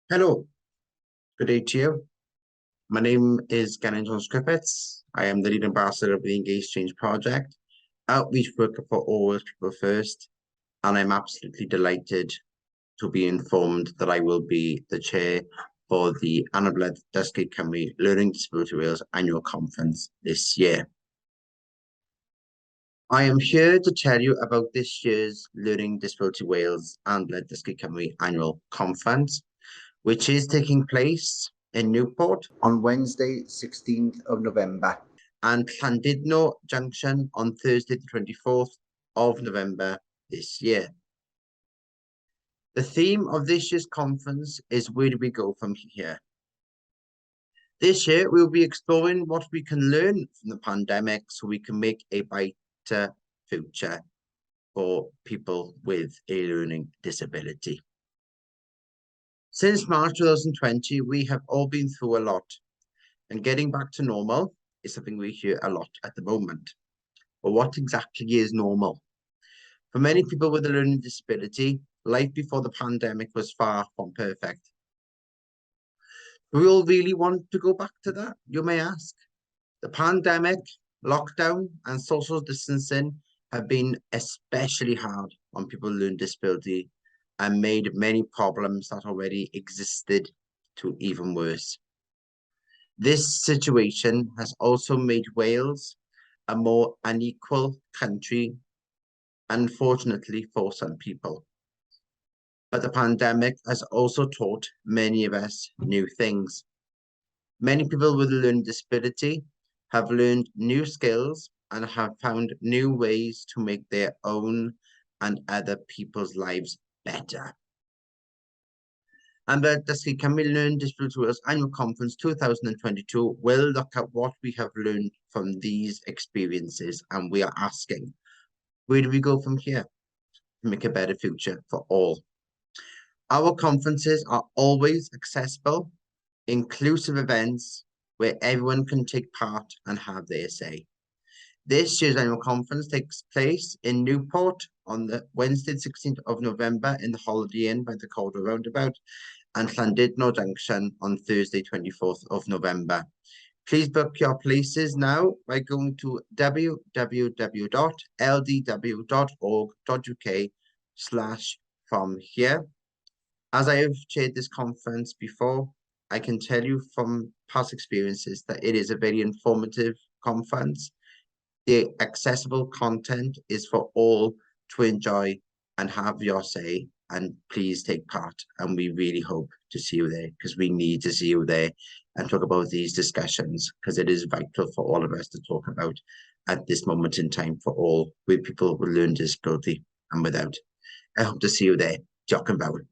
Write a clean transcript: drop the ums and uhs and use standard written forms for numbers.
Hello, good day to you. My name is Gerraint Jones-Griffiths. I am the lead ambassador of the Engage Change Project, outreach worker for Always People First, and I'm absolutely delighted to be informed that I will be the chair for the Anabledd Dysgu Cymru Learning Disability Wales annual conference this year. I am here to tell you about this year's Learning Disability Wales Anabledd Dysgu Cymru annual conference, which is taking place in Newport on Wednesday, 16th of November, and Llandudno Junction on Thursday, the 24th of November this year. The theme of this year's conference is where do we go from here? This year, we'll be exploring what we can learn from the pandemic so we can make a brighter future for people with a learning disability. Since March 2020, we have all been through a lot, and getting back to normal is something we hear a lot at the moment. But what exactly is normal? For many people with a learning disability, life before the pandemic was far from perfect. Do we all really want to go back to that, you may ask? The pandemic, lockdown, and social distancing have been especially hard on people with learning disability and made many problems that already existed to even worse. This situation has also made Wales a more unequal country, unfortunately for some people. But the pandemic has also taught many of us new things. Many people with a learning disability have learned new skills and have found new ways to make their own and other people's lives better. Anabledd Dysgu Cymru Learning Disability Wales Annual Conference 2022 will look at what we have learned from these experiences, and we are asking, where do we go from here to make a better future for all? Our conferences are always accessible, inclusive events where everyone can take part and have their say. This year's annual conference takes place in Newport on the Wednesday, 16th of November in the Holiday Inn by the Calder Roundabout, and Llandudno Junction on Thursday, 24th of November. Please book your places now by going to www.ldw.org.uk/from-here. As I have chaired this conference before, I can tell you from past experiences that it is a very informative conference. The accessible content is for all to enjoy and have your say, and please take part. And we really hope to see you there, because we need to see you there and talk about these discussions, because it is vital for all of us to talk about at this moment in time for all with people with learning disability and without. I hope to see you there. Diolch yn fawr.